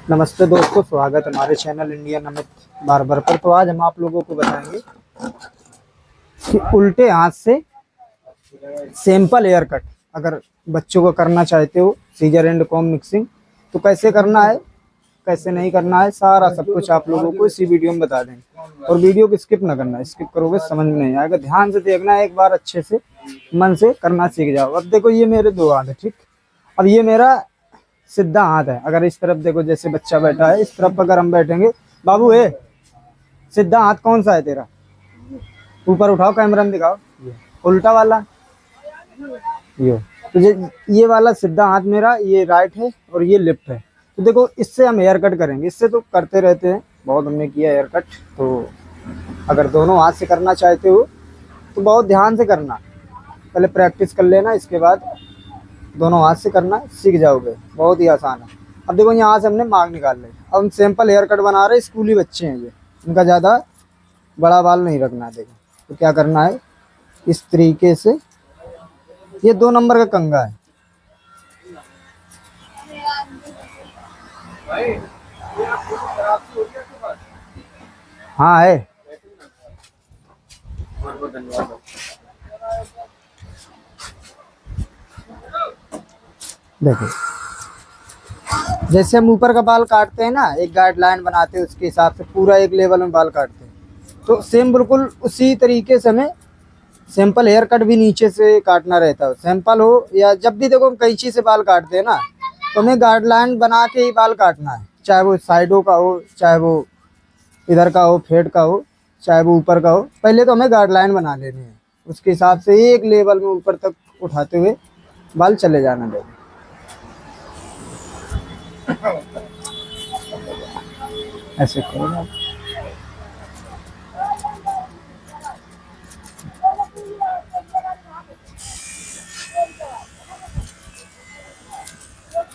नमस्ते दोस्तों, स्वागत है हमारे चैनल इंडियन अमित बार्बर पर। तो आज हम आप लोगों को बताएंगे कि उल्टे हाथ से सिंपल हेयर कट अगर बच्चों को करना चाहते हो, सीजर एंड कॉम मिक्सिंग, तो कैसे करना है, कैसे नहीं करना है, सारा सब कुछ आप लोगों को इसी वीडियो में बता देंगे। और वीडियो को स्किप ना करना, स्किप करोगे समझ में नहीं आएगा। ध्यान से देखना है, एक बार अच्छे से मन से करना सीख जाओ। अब देखो, ये मेरे दो हाथ है, ठीक। अब ये मेरा सीधा हाथ है। अगर इस तरफ देखो, जैसे बच्चा बैठा है, इस तरफ अगर हम बैठेंगे, बाबू है सीधा हाथ कौन सा है तेरा? ऊपर उठाओ, कैमरा में दिखाओ। उल्टा वाला ये। तो ये वाला सीधा हाथ मेरा, ये राइट है और ये लेफ्ट है। तो देखो, इससे हम हेयर कट करेंगे। इससे तो करते रहते हैं, बहुत हमने किया हेयर कट। तो अगर दोनों हाथ से करना चाहते हो तो बहुत ध्यान से करना, पहले प्रैक्टिस कर लेना, इसके बाद दोनों हाथ से करना सीख जाओगे। बहुत ही आसान है। अब देखो, यहाँ से हमने मार्क निकाल लिया। अब हम सिंपल हेयर कट बना रहे हैं। स्कूली बच्चे हैं ये, इनका ज़्यादा बड़ा बाल नहीं रखना है। देखो, तो क्या करना है, इस तरीके से। ये 2 नंबर का कंघा है। हाँ है। देखो, जैसे हम ऊपर का बाल काटते हैं ना, एक गाइडलाइन बनाते हैं, उसके हिसाब से पूरा एक लेवल में बाल काटते हैं। तो सेम बिल्कुल उसी तरीके से हमें सिंपल हेयर कट भी नीचे से काटना रहता है। सिंपल हो या जब भी देखो हम कैंची से बाल काटते हैं ना, तो हमें गाइडलाइन बना के ही बाल काटना है। चाहे वो साइडों का हो, चाहे वो इधर का हो, फेड का हो, चाहे वो ऊपर का हो। पहले तो हमें गाइडलाइन बना लेनी है, उसके हिसाब से एक लेवल में ऊपर तक उठाते हुए बाल चले जाना देना। ऐसे करो ना।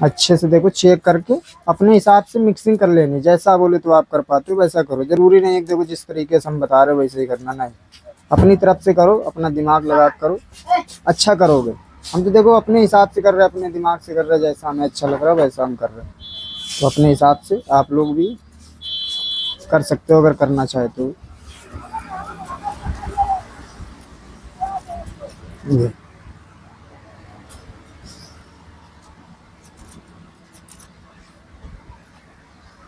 अच्छे से देखो, चेक करके अपने हिसाब से मिक्सिंग कर लेनी। जैसा बोले तो आप कर पाते हो वैसा करो, जरूरी नहीं है देखो जिस तरीके से हम बता रहे हो वैसे ही करना। नहीं, अपनी तरफ से करो, अपना दिमाग लगा करो, अच्छा करोगे। हम तो देखो अपने हिसाब से कर रहे हैं, अपने दिमाग से कर रहे हैं, जैसा हमें अच्छा लग रहा है वैसा हम कर रहे हैं। तो अपने हिसाब से आप लोग भी कर सकते हो अगर करना चाहते हो। ये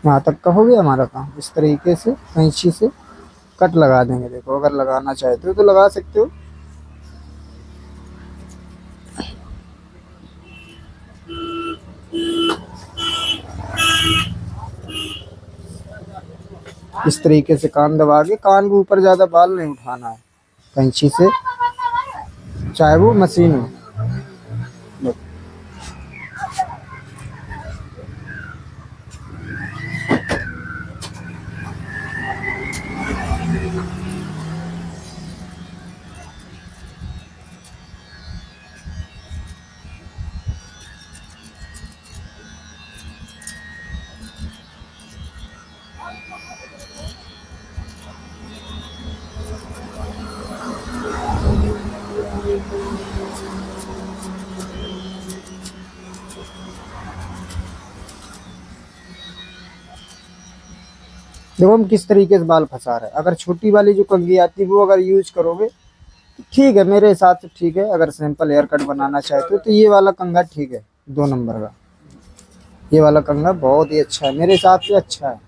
यहाँ तक का हो गया हमारा काम। इस तरीके से कैंची से कट लगा देंगे। देखो, अगर लगाना चाहते हो तो लगा सकते हो। इस तरीके से कान दबा के, कान के ऊपर ज़्यादा बाल नहीं उठाना है कैंची से, चाहे वो मशीन हो। देखो हम किस तरीके से बाल फंसा रहे हैं। अगर छोटी वाली जो कंघी आती है वो अगर यूज करोगे तो ठीक है, मेरे हिसाब से ठीक है। अगर सिंपल हेयर कट बनाना चाहते हो तो ये वाला कंघा ठीक है, 2 नंबर का। ये वाला कंघा बहुत ही अच्छा है, मेरे हिसाब से अच्छा है,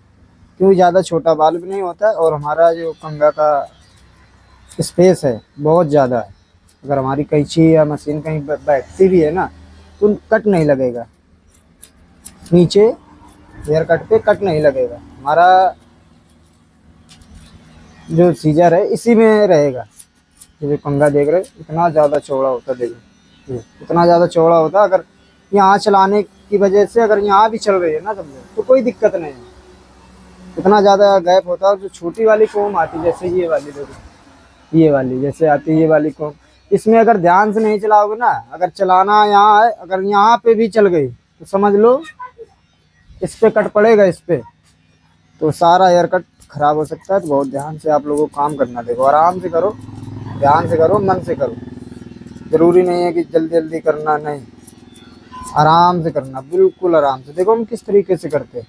क्योंकि ज़्यादा छोटा बाल भी नहीं होता है और हमारा जो कंघा का स्पेस है बहुत ज़्यादा है। अगर हमारी कैंची या मशीन कहीं बैठती भी है ना, तो कट नहीं लगेगा, नीचे हेयर कट पे कट नहीं लगेगा। हमारा जो सीजर है इसी में रहेगा। ये जो कंघा देख रहे हो इतना ज़्यादा चौड़ा होता है, देखो इतना ज़्यादा चौड़ा होता है। अगर यहाँ चलाने की वजह से अगर यहाँ भी चल रही है ना समझो, तो कोई दिक्कत नहीं है, इतना ज़्यादा गैप होता है। जो छोटी वाली कोम आती है, जैसे ये वाली देखो, ये वाली जैसे आती है ये वाली कोम, इसमें अगर ध्यान से नहीं चलाओगे ना, अगर चलाना यहाँ है, अगर यहाँ पे भी चल गई तो समझ लो इस पे कट पड़ेगा, इस पे तो सारा हेयर कट खराब हो सकता है। तो बहुत ध्यान से आप लोगों को काम करना। देखो, आराम से करो, ध्यान से करो, मन से करो। ज़रूरी नहीं है कि जल्दी जल्दी करना, नहीं, आराम से करना, बिल्कुल आराम से। देखो हम किस तरीके से करते हैं,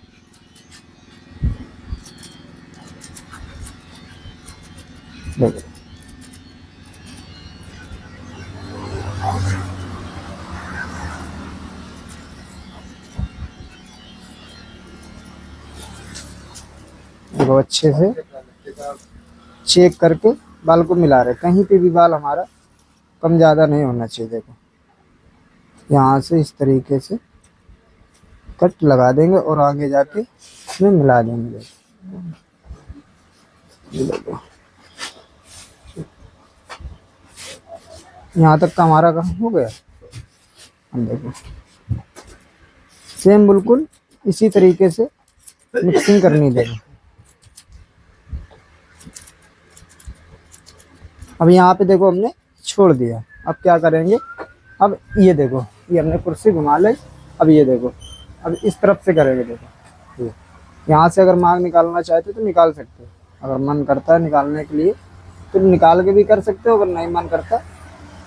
देखो देखो अच्छे से चेक करके बाल को मिला रहे, कहीं पे भी बाल हमारा कम ज़्यादा नहीं होना चाहिए। देखो यहाँ से इस तरीके से कट लगा देंगे और आगे जाके इसमें मिला देंगे। देखो यहाँ तक का हमारा काम हो गया। हम देखो सेम बिल्कुल इसी तरीके से मिक्सिंग करनी देंगे। अब यहाँ पे देखो हमने छोड़ दिया, अब क्या करेंगे, अब ये देखो ये हमने कुर्सी घुमा ली। अब ये देखो अब इस तरफ से करेंगे। देखो ये यहाँ से अगर मांग निकालना चाहते तो निकाल सकते हो, अगर मन करता है निकालने के लिए तो निकाल के भी कर सकते हो, अगर नहीं मन करता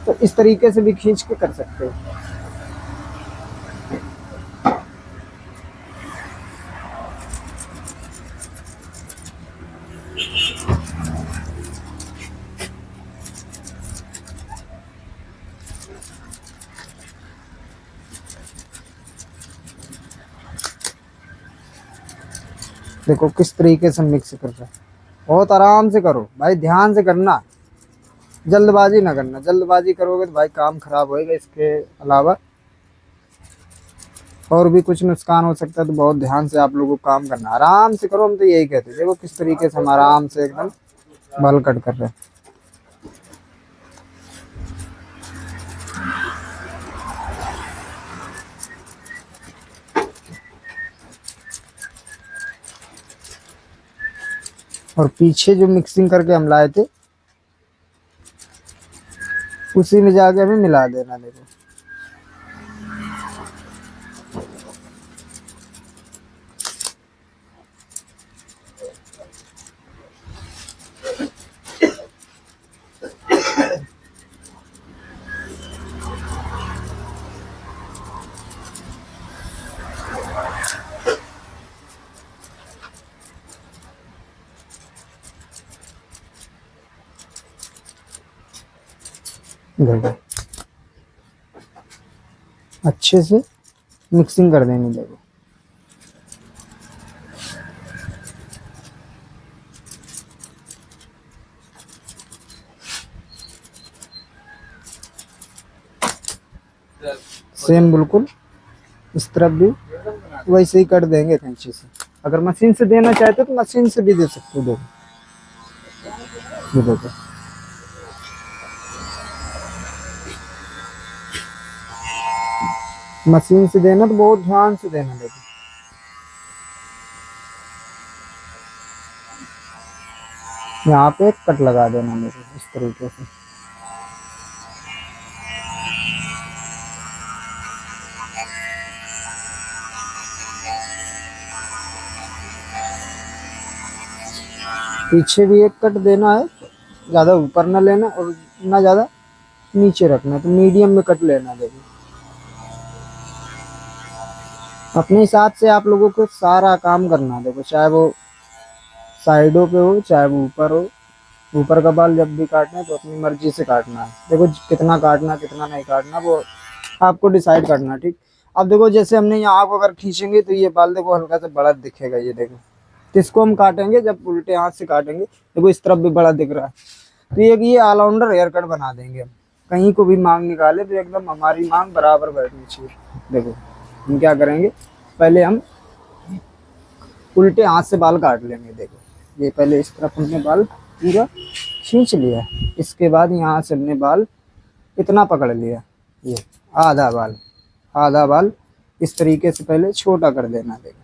तो इस तरीके से भी खींच के कर सकते हो। देखो किस तरीके से मिक्स कर रहा है, बहुत आराम से करो भाई, ध्यान से करना, जल्दबाजी ना करना। जल्दबाजी करोगे तो भाई काम खराब होएगा, इसके अलावा और भी कुछ नुकसान हो सकता है। तो बहुत ध्यान से आप लोगों को काम करना, आराम से करो, हम तो यही कहते हैं। देखो किस तरीके से हम आराम से एकदम बाल कट कर रहे हैं। और पीछे जो मिक्सिंग करके हम लाए थे उसी में जाके हमें मिला देना। देखो देखो अच्छे से मिक्सिंग कर देंगे। देखो सेम बिल्कुल इस तरफ भी वैसे ही कर देंगे कैंची से। अगर मशीन से देना चाहते तो मशीन से भी दे सकते हो। देखो ये देखो मशीन से देना तो बहुत ध्यान से देना। देखो यहाँ पे कट लगा देना मेरे इस तरीके से। पीछे भी एक कट देना है, ज़्यादा ऊपर ना लेना और ना ज़्यादा नीचे रखना, तो मीडियम में कट लेना। देखो अपने हिसाब से आप लोगों को सारा काम करना। देखो चाहे वो साइडों पे हो चाहे वो ऊपर हो, ऊपर का बाल जब भी काटना है तो अपनी मर्जी से काटना है। देखो कितना काटना कितना नहीं काटना वो आपको डिसाइड करना। ठीक, अब देखो जैसे हमने यहाँ को अगर खींचेंगे तो ये बाल देखो हल्का सा बड़ा दिखेगा। ये देखो तो इसको हम काटेंगे, जब उल्टे हाथ से काटेंगे देखो इस तरफ भी बड़ा दिख रहा है, तो ये ऑलराउंडर हेयर कट बना देंगे हम। कहीं को भी मांग निकाले तो एकदम हमारी मांग बराबर बैठनी चाहिए। देखो हम क्या करेंगे, पहले हम उल्टे हाथ से बाल काट लेंगे। देखो ये पहले इस तरफ हमने बाल पूरा खींच लिया, इसके बाद यहाँ से हमने बाल इतना पकड़ लिया, ये आधा बाल इस तरीके से पहले छोटा कर देना। देखो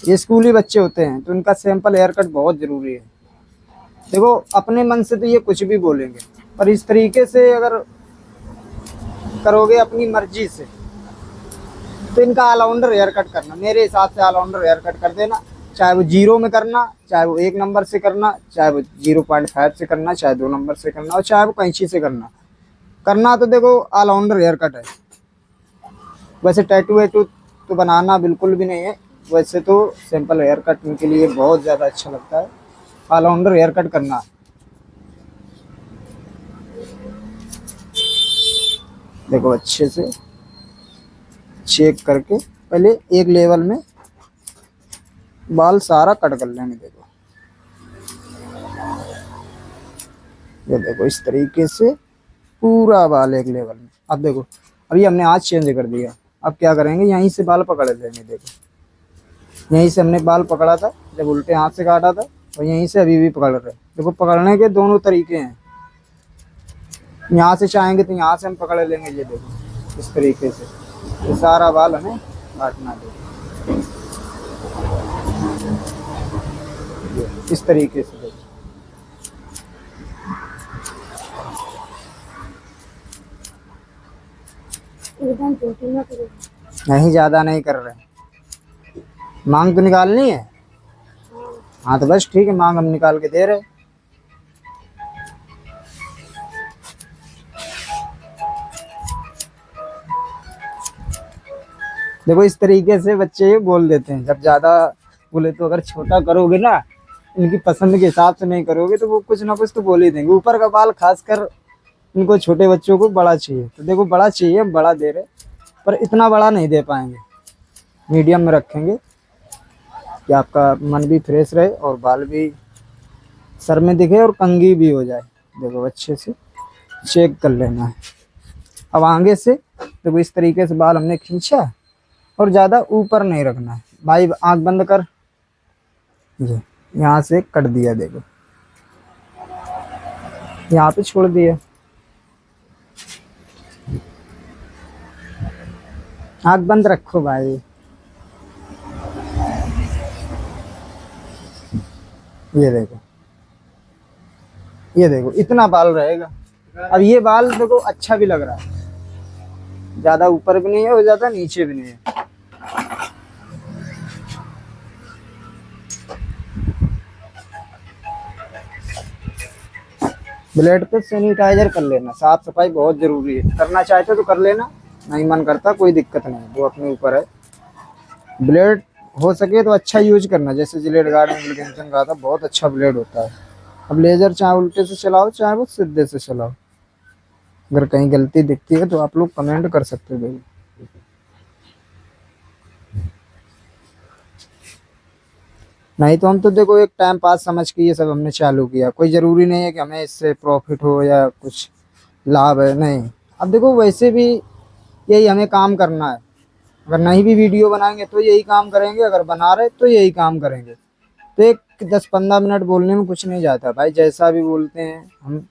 ये स्कूली बच्चे होते हैं तो उनका सैंपल हेयर कट बहुत ज़रूरी है। देखो अपने मन से तो ये कुछ भी बोलेंगे, पर इस तरीके से अगर करोगे अपनी मर्जी से तो इनका ऑलराउंडर हेयर कट करना, मेरे हिसाब से ऑलराउंडर हेयर कट कर देना। चाहे वो 0 में करना, चाहे वो 1 नंबर से करना, चाहे वो 0.5 से करना, चाहे 2 नंबर से करना और चाहे वो कैंची से करना तो देखो ऑलराउंडर हेयर कट है। वैसे टैटू वैटू तो बनाना बिल्कुल भी नहीं है, वैसे तो सिंपल हेयर कट के लिए बहुत ज़्यादा अच्छा लगता है। ऑलराउंडर हेयर कट करना है। देखो अच्छे से चेक करके पहले एक लेवल में बाल सारा कट कर लेंगे। देखो ये देखो इस तरीके से पूरा बाल एक लेवल में। अब देखो अभी हमने हाथ चेंज कर दिया, अब क्या करेंगे, यहीं से बाल पकड़ लेंगे। देखो यहीं से हमने बाल पकड़ा था जब उल्टे हाथ से काटा था, और यहीं से अभी भी पकड़ रहे हैं। देखो पकड़ने के दोनों तरीके हैं, यहाँ से चाहेंगे तो यहाँ से हम पकड़ लेंगे। ये देखो इस तरीके से ये सारा बाल हमें काटना है। इस तरीके से देखो एकदम छोटी ना करो। नहीं, ज्यादा नहीं कर रहे। मांग तो निकालनी है। हाँ तो बस ठीक है, मांग हम निकाल के दे रहे। देखो इस तरीके से बच्चे ये बोल देते हैं। जब ज्यादा बोले तो अगर छोटा करोगे ना, इनकी पसंद के हिसाब से नहीं करोगे तो वो कुछ ना कुछ तो बोल ही देंगे। ऊपर का बाल खासकर इनको छोटे बच्चों को बड़ा चाहिए, तो देखो बड़ा चाहिए, हम बड़ा दे रहे, पर इतना बड़ा नहीं दे पाएंगे। मीडियम में रखेंगे कि आपका मन भी फ्रेश रहे और बाल भी सर में दिखे और कंघी भी हो जाए। देखो अच्छे से चेक कर लेना है। अब आगे से देखो इस तरीके से बाल हमने खींचा और ज़्यादा ऊपर नहीं रखना है। भाई आंख बंद कर, ये यहाँ से कट दिया। देखो यहाँ पे छोड़ दिया। आंख बंद रखो भाई। ये देखो, ये देखो इतना बाल रहेगा। अब ये बाल देखो अच्छा भी लग रहा है, ज्यादा ऊपर भी नहीं है और ज्यादा नीचे भी नहीं है। ब्लेड पे सैनिटाइजर कर लेना, साफ सफाई बहुत जरूरी है। करना चाहते तो कर लेना, नहीं मन करता कोई दिक्कत नहीं, वो अपने ऊपर है। ब्लेड हो सके तो अच्छा यूज करना, जैसे जिलेट गार्ड में विल्किंसन का था, बहुत अच्छा ब्लेड होता है। अब लेजर चाहे उल्टे से चलाओ चाहे वो सीधे से चलाओ, अगर कहीं गलती दिखती है तो आप लोग कमेंट कर सकते हो भाई। नहीं तो हम तो देखो एक टाइम पास समझ के ये सब हमने चालू किया, कोई ज़रूरी नहीं है कि हमें इससे प्रॉफिट हो या कुछ लाभ है, नहीं। अब देखो वैसे भी यही हमें काम करना है, अगर नहीं भी वीडियो बनाएंगे तो यही काम करेंगे, अगर बना रहे तो यही काम करेंगे। तो एक 10-15 मिनट बोलने में कुछ नहीं जाता भाई, जैसा भी बोलते हैं हम।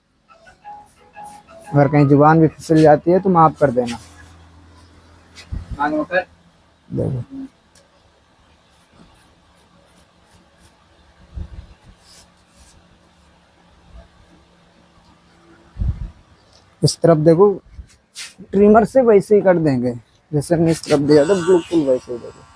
अगर कहीं जुबान भी फिसल जाती है तो माफ़ कर देना। देखो इस तरफ देखो ट्रिमर से वैसे ही कर देंगे जैसे हमने इस तरफ दिया था, बिल्कुल वैसे ही। देखो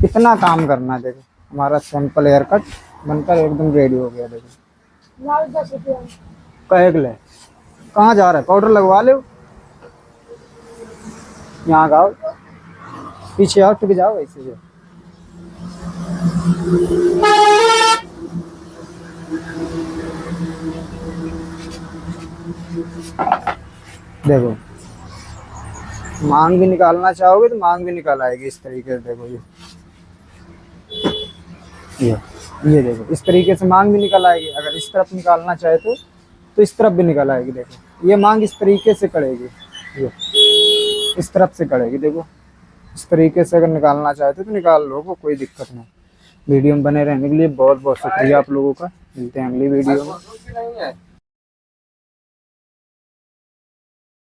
इतना काम करना है। देखो हमारा सिंपल हेयर कट बनकर एकदम रेडी हो गया। देखो लाल 10 रुपया। कहे ले कहाँ जा रहा है, पाउडर लगवा लो, यहाँ आओ, पीछे आओ, टिक जाओ ऐसे जो। देखो मांग भी निकालना चाहोगे तो मांग भी निकाल आएगी इस तरीके से। देखो ये देखो इस तरीके से मांग भी निकल आएगी। अगर इस तरफ निकालना चाहे तो इस तरफ भी निकल आएगी। देखो ये मांग इस तरीके से करेगी, ये इस तरफ से करेगी। देखो इस तरीके से अगर निकालना चाहते तो निकाल लो, कोई दिक्कत नहीं। वीडियो में बने रहने के लिए बहुत बहुत शुक्रिया आप लोगों का। मिलते हैं अगली वीडियो में।